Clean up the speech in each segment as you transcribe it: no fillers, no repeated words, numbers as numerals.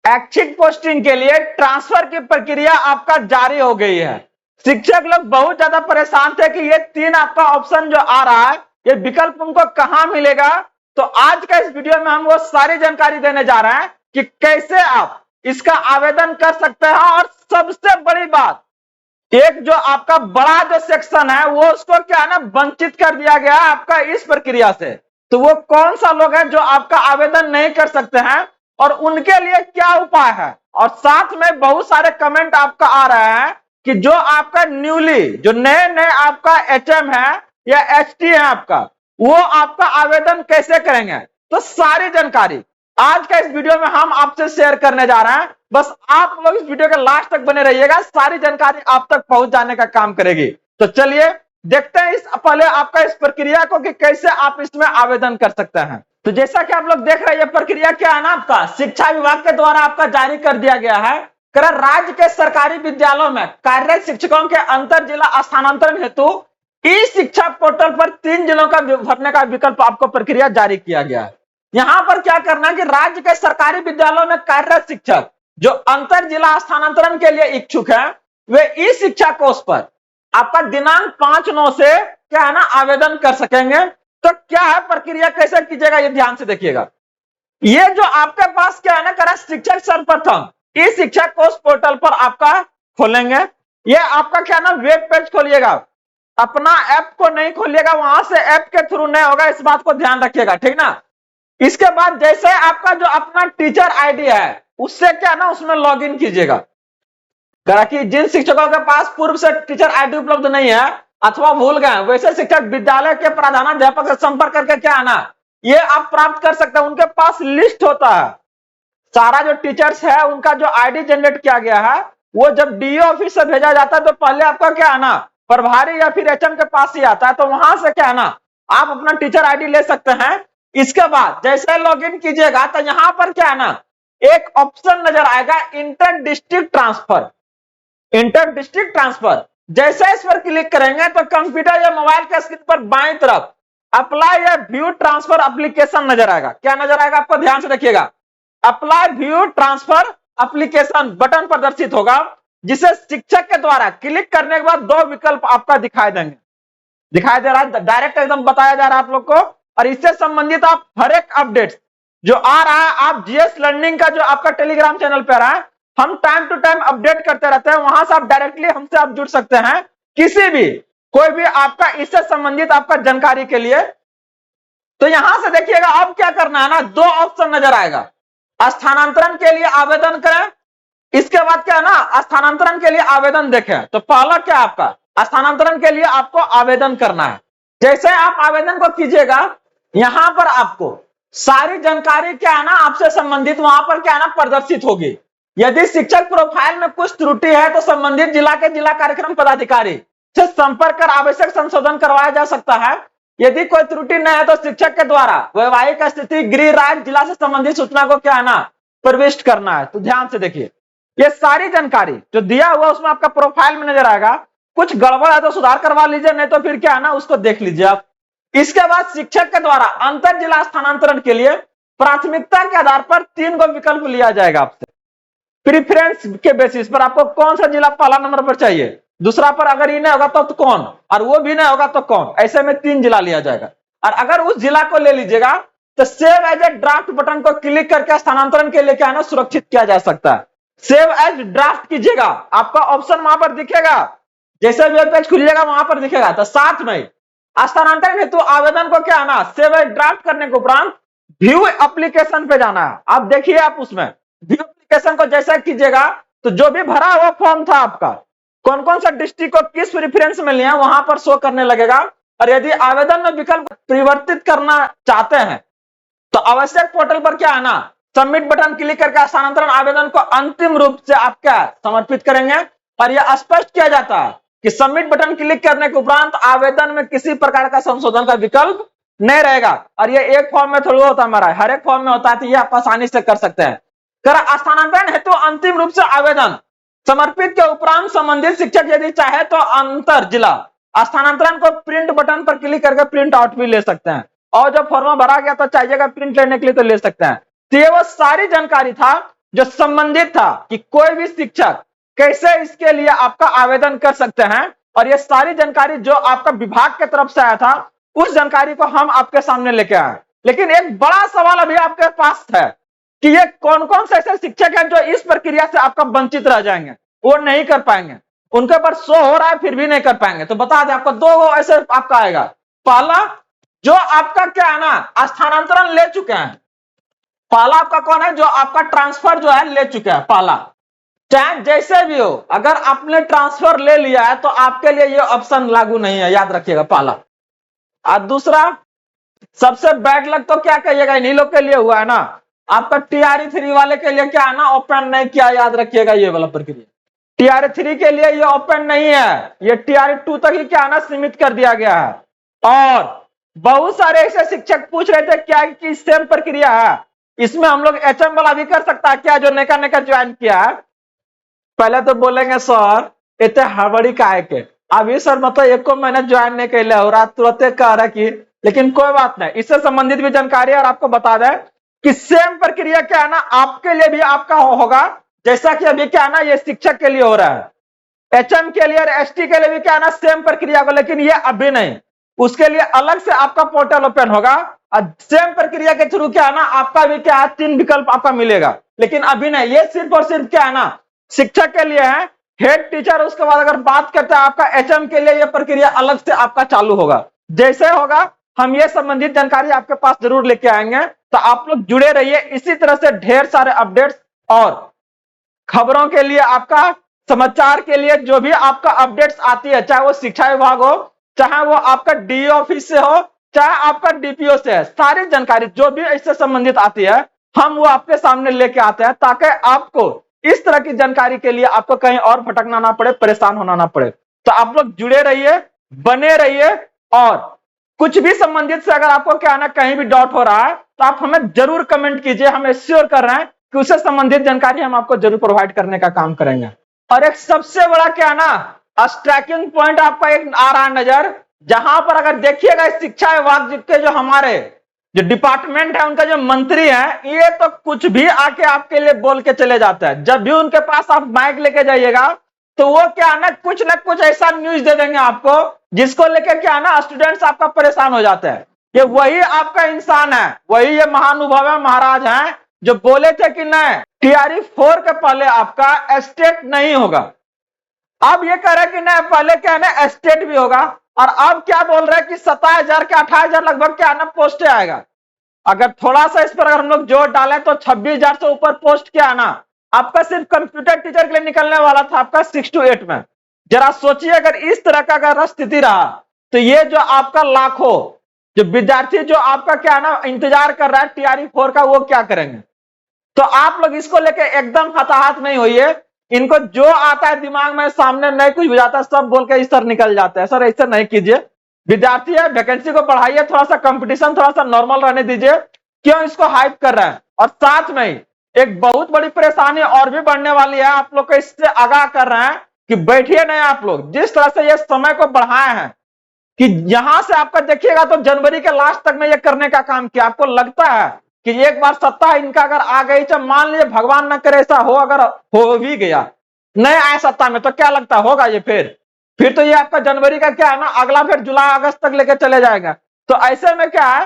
ऐच्छिक पोस्टिंग के लिए ट्रांसफर की प्रक्रिया आपका जारी हो गई है। शिक्षक लोग बहुत ज्यादा परेशान थे कि ये 3 आपका ऑप्शन जो आ रहा है, ये विकल्प उनको कहां मिलेगा। तो आज का इस वीडियो में हम वो सारी जानकारी देने जा रहे हैं कि कैसे आप इसका आवेदन कर सकते हैं। और सबसे बड़ी बात, एक जो आपका बड़ा जो सेक्शन है वो उसको क्या है ना, वंचित कर दिया गया है आपका इस प्रक्रिया से। तो वो कौन सा लोग हैं जो आपका आवेदन नहीं कर सकते हैं और उनके लिए क्या उपाय है। और साथ में बहुत सारे कमेंट आपका आ रहे हैं कि जो आपका न्यूली जो नए नए आपका एचएम है या एचटी है आपका, वो आपका आवेदन कैसे करेंगे। तो सारी जानकारी आज का इस वीडियो में हम आपसे शेयर करने जा रहे हैं। बस आप लोग इस वीडियो के लास्ट तक बने रहिएगा, सारी जानकारी आप तक पहुंच जाने का काम करेगी। तो चलिए देखते हैं इस पहले आपका इस प्रक्रिया को कि कैसे आप इसमें आवेदन कर सकते हैं। तो जैसा कि आप लोग देख रहे हैं, ये प्रक्रिया क्या है ना, आपका शिक्षा विभाग के द्वारा आपका जारी कर दिया गया है। राज्य के सरकारी विद्यालयों में कार्यरत शिक्षकों के अंतर जिला स्थानांतरण हेतु ई शिक्षा पोर्टल पर 3 जिलों का भरने का विकल्प आपको प्रक्रिया जारी किया गया है। यहां पर क्या करना है कि राज्य के सरकारी विद्यालयों में कार्यरत शिक्षक जो अंतर जिला स्थानांतरण के लिए इच्छुक है, वे ई शिक्षा कोष पर आपका दिनांक 5/9 से क्या है ना आवेदन कर सकेंगे। तो क्या है प्रक्रिया, कैसे कीजिएगा ये ध्यान से देखिएगा। ये जो आपके पास क्या है ना करा, शिक्षक सर्वप्रथम ई शिक्षा कोष पोर्टल पर आपका खोलेंगे। ये आपका क्या ना वेब पेज खोलिएगा, अपना ऐप को नहीं खोलिएगा, वहां से ऐप के थ्रू नहीं होगा, इस बात को ध्यान रखिएगा, ठीक ना। इसके बाद जैसे आपका जो अपना टीचर आईडी है उससे क्या ना उसमें लॉगिन कीजिएगा। कि जिन शिक्षकों के पास पूर्व से टीचर आईडी उपलब्ध नहीं है अथवा भूल गए, वैसे शिक्षक विद्यालय के प्रधानाध्यापक से संपर्क करके क्या है ना ये आप प्राप्त कर सकते हैं। उनके पास लिस्ट होता है, सारा जो टीचर्स है उनका जो आईडी जनरेट किया गया है, वो जब डीओ ऑफिस से भेजा जाता है तो पहले आपका क्या है ना प्रभारी या फिर एचएम के पास ही आता है। तो वहां से क्या है ना आप अपना टीचर आईडी ले सकते हैं। इसके बाद जैसे लॉगिन कीजिएगा तो यहां पर क्या है ना एक ऑप्शन नजर आएगा inter district transfer. Inter district transfer जैसे इस पर क्लिक करेंगे तो कंप्यूटर या मोबाइल के स्क्रीन पर बाईं तरफ अप्लाई या व्यू ट्रांसफर एप्लीकेशन नजर आएगा। क्या नजर आएगा आपको ध्यान से देखिएगा, apply view transfer application button प्रदर्शित होगा, जिसे शिक्षक के द्वारा क्लिक करने के बाद 2 विकल्प आपका दिखाई देंगे। दिखाई दे रहा है, डायरेक्ट एकदम बताया जा रहा है आप लोग को। और इससे संबंधित आप हर एक अपडेट जो आ रहा है, आप जीएस लर्निंग का जो आपका टेलीग्राम चैनल पे आ रहा है, हम टाइम टू टाइम अपडेट करते रहते हैं, वहां से आप डायरेक्टली हमसे आप जुड़ सकते हैं किसी भी कोई भी आपका इससे संबंधित आपका जानकारी के लिए। तो यहां से देखिएगा अब क्या करना है ना, 2 ऑप्शन नजर आएगा, स्थानांतरण के लिए आवेदन करें, इसके बाद क्या है ना स्थानांतरण के लिए आवेदन देखें। तो पहला क्या आपका स्थानांतरण के लिए आपको आवेदन करना है। जैसे आप आवेदन को कीजिएगा, यहां पर आपको सारी जानकारी क्या है ना आपसे संबंधित वहां पर क्या है ना प्रदर्शित होगी। यदि शिक्षक प्रोफाइल में कुछ त्रुटि है तो संबंधित जिला के जिला कार्यक्रम पदाधिकारी से संपर्क कर आवश्यक संशोधन करवाया जा सकता है। यदि कोई त्रुटि नहीं है तो शिक्षक के द्वारा वैवाहिक स्थिति, गृह राज्य, जिला से संबंधित सूचना को क्या है ना प्रविष्ट करना है। तो ध्यान से देखिए, ये सारी जानकारी जो दिया हुआ उसमें आपका प्रोफाइल में नजर आएगा। कुछ गड़बड़ है तो सुधार करवा लीजिए, नहीं तो फिर क्या है ना उसको देख लीजिए आप। इसके बाद शिक्षक के द्वारा अंतर जिला स्थानांतरण के लिए प्राथमिकता के आधार पर 3 गो विकल्प लिया जाएगा आपसे। प्रीफरेंस के बेसिस पर आपको कौन सा जिला पहला नंबर पर चाहिए, दूसरा पर अगर ये नहीं होगा तो कौन, और वो भी नहीं होगा तो कौन, ऐसे में 3 जिला लिया जाएगा। और अगर उस जिला को ले लीजिएगा तो save as a draft button को क्लिक करके स्थानांतरण के लिए क्या है ना सुरक्षित किया जा सकता है। सेव एज ड्राफ्ट कीजिएगा, आपका ऑप्शन वहां पर दिखेगा, जैसे वेब पेज खुलिएगा वहां पर दिखेगा। तो साथ में स्थानांतरण हेतु आवेदन को क्या है ना सेव एज ड्राफ्ट करने के उपरांत व्यू एप्लीकेशन पे जाना है। आप देखिए, आप उसमें व्यू एप्लीकेशन को जैसा कीजिएगा तो जो भी भरा हुआ फॉर्म था आपका, कौन कौन सा डिस्ट्रिक्ट को किस प्रेफरेंस में लिया वहां पर शो करने लगेगा। और यदि आवेदन में विकल्प परिवर्तित करना चाहते हैं तो आवश्यक पोर्टल पर क्या है ना सबमिट बटन क्लिक करके स्थानांतरण आवेदन को अंतिम रूप से आप क्या समर्पित करेंगे। और यह स्पष्ट किया जाता है कि सबमिट बटन क्लिक करने के उपरांत आवेदन में किसी प्रकार का संशोधन का विकल्प नहीं रहेगा। और ये एक फॉर्म में थोड़ा होता हमारा, हर एक फॉर्म में होता है, तो ये आप आसानी से कर सकते हैं। स्थानांतरण हेतु अंतिम रूप से आवेदन समर्पित के उपरांत संबंधित शिक्षक यदि चाहे तो अंतर जिला स्थानांतरण को प्रिंट बटन पर क्लिक करके प्रिंट आउट भी ले सकते हैं। और जो फॉर्म भरा गया तो चाहिएगा प्रिंट लेने के लिए तो ले सकते हैं। तो ये वो सारी जानकारी था जो संबंधित था कि कोई भी शिक्षक कैसे इसके लिए आपका आवेदन कर सकते हैं, और ये सारी जानकारी जो आपका विभाग की तरफ से आया था उस जानकारी को हम आपके सामने लेके आए। लेकिन एक बड़ा सवाल अभी आपके पास है कि ये कौन कौन से ऐसे शिक्षक हैं जो इस प्रक्रिया से आपका वंचित रह जाएंगे, वो नहीं कर पाएंगे, उनके ऊपर शो हो रहा है फिर भी नहीं कर पाएंगे। तो बता दें आपको दो ऐसे आपका आएगा। पहला, जो आपका क्या है ना स्थानांतरण ले चुके हैं। पहला आपका कौन है, जो आपका ट्रांसफर जो है ले चुके हैं। पहला, चाहे जैसे भी हो, अगर आपने ट्रांसफर ले लिया है तो आपके लिए ये ऑप्शन लागू नहीं है, याद रखिएगा पहला। और दूसरा, सबसे बैड लक तो क्या कहिएगा, इन्हीं लोग के लिए हुआ है ना, आपका टीआरई 3 वाले के लिए क्या है ना ओपन नहीं किया, याद रखिएगा ये वाला प्रक्रिया। टीआरई 3 के लिए ये ओपन नहीं है, ये टीआरई 2 तक ही क्या है ना सीमित कर दिया गया है। और बहुत सारे ऐसे शिक्षक पूछ रहे थे क्या कि सेम प्रक्रिया है, इसमें हम लोग एचएम वाला भी कर सकता है क्या, जो नैका ज्वाइन किया है। पहले तो बोलेंगे सर इतने हड़बड़ी काहे के, अभी सर मतलब एक को महीना ज्वाइन नहीं कर लिया हो रहा तुरंत कह रहा कि, लेकिन कोई बात नहीं, इससे संबंधित भी जानकारी और आपको बता दें कि सेम प्रक्रिया क्या है ना आपके लिए भी आपका होगा, जैसा कि अभी क्या है ना ये शिक्षक के लिए हो रहा है, एचएम के लिए और एसटी के लिए भी क्या है ना सेम प्रक्रिया को, लेकिन ये अभी नहीं, उसके लिए अलग से आपका पोर्टल ओपन होगा और सेम प्रक्रिया के थ्रू क्या है ना आपका भी क्या है 3 विकल्प आपका मिलेगा, लेकिन अभी नहीं। ये सिर्फ और सिर्फ क्या है ना शिक्षक के लिए है, हेड टीचर उसके बाद अगर बात करते हैं आपका एचएम के लिए यह प्रक्रिया अलग से आपका चालू होगा। जैसे होगा हम ये संबंधित जानकारी आपके पास जरूर लेके आएंगे, तो आप लोग जुड़े रहिए। इसी तरह से ढेर सारे अपडेट्स और खबरों के लिए, आपका समाचार के लिए जो भी आपका अपडेट्स आती है, चाहे वो शिक्षा विभाग हो, चाहे वो आपका डीईओ ऑफिस से हो, चाहे आपका डीपीओ से है, सारी जानकारी जो भी इससे संबंधित आती है हम वो आपके सामने लेके आते हैं, ताकि आपको इस तरह की जानकारी के लिए आपको कहीं और भटकना ना पड़े, परेशान होना ना पड़े। तो आप लोग जुड़े रहिए, बने रहिए, और कुछ भी संबंधित से अगर आपको क्या ना कहीं भी डाउट हो रहा है तो आप हमें जरूर कमेंट कीजिए, हम श्योर कर रहे हैं कि उससे संबंधित जानकारी हम आपको जरूर प्रोवाइड करने का काम करेंगे। और एक सबसे बड़ा क्या ना स्ट्राइकिंग पॉइंट आपका एक आ रहा है नजर, जहां पर अगर देखिएगा शिक्षा विभाग के जो हमारे जो डिपार्टमेंट है, उनका जो मंत्री है, ये तो कुछ भी आके आपके लिए बोल के चले जाता है। जब भी उनके पास आप माइक लेके जाइएगा तो वो क्या ना कुछ ऐसा न्यूज दे देंगे आपको जिसको लेके क्या ना स्टूडेंट्स आपका परेशान हो जाते हैं। ये वही आपका इंसान है, वही ये महानुभाव है, महाराज हैं, जो बोले थे कि नहीं टीआरई 4 के पहले आपका स्टेट नहीं होगा। अब ये कह रहे कि नहीं पहले क्या है ना स्टेट भी होगा, और अब क्या बोल रहे हैं कि 27,000 के 28,000 लगभग क्या है ना पोस्ट आएगा। अगर थोड़ा सा इस पर अगर हम लोग जोर डालें तो 26,000 से ऊपर पोस्ट क्या है ना आपका सिर्फ कंप्यूटर टीचर के लिए निकलने वाला था आपका 6 to 8 में। जरा सोचिए अगर इस तरह का अगर स्थिति रहा तो ये जो आपका लाखों जो विद्यार्थी जो आपका क्या है ना इंतजार कर रहा है टीआरई 4 का, वो क्या करेंगे। तो आप लोग इसको लेके एकदम हताहत नहीं होइए। इनको जो आता है दिमाग में, सामने नहीं कुछ हो जाता सब बोल के इस सर निकल जाते हैं। सर ऐसा नहीं कीजिए, विद्यार्थी है, वैकेंसी को बढ़ाइए, थोड़ा सा कंपटीशन थोड़ा सा नॉर्मल रहने दीजिए। क्यों इसको हाइप कर रहे हैं। और साथ में ही एक बहुत बड़ी परेशानी और भी बढ़ने वाली है, आप लोग को इससे आगाह कर रहे हैं कि बैठिए नहीं। आप लोग जिस तरह से ये समय को बढ़ाए हैं कि यहां से आपका देखिएगा तो जनवरी के लास्ट तक में ये करने का काम किया। आपको लगता है कि एक बार सत्ता इनका अगर आ गई, चाहे मान लीजिए भगवान न करे ऐसा हो, अगर हो भी गया नहीं आए सत्ता में, तो क्या लगता होगा ये फिर तो ये आपका जनवरी का क्या है ना अगला फिर जुलाई अगस्त तक लेकर चले जाएगा। तो ऐसे में क्या है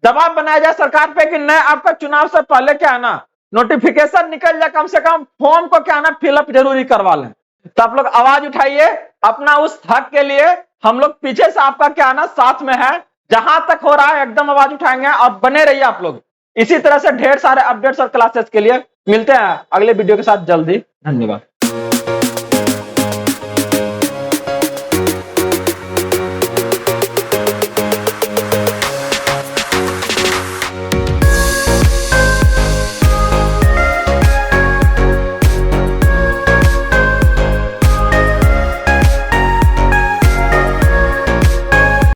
दबाव बनाया जाए सरकार पे कि नहीं आपका चुनाव से पहले क्या है ना नोटिफिकेशन निकल जाए, कम से कम फॉर्म को क्या है ना फिलअप जरूरी करवा लें। तो आप लोग आवाज उठाइए अपना उस हक के लिए। हम लोग पीछे से आपका क्या है ना साथ में है, जहां तक हो रहा है एकदम आवाज उठाएंगे। और बने रहिए आप लोग इसी तरह से ढेर सारे अपडेट्स और क्लासेस के लिए। मिलते हैं अगले वीडियो के साथ जल्दी। धन्यवाद।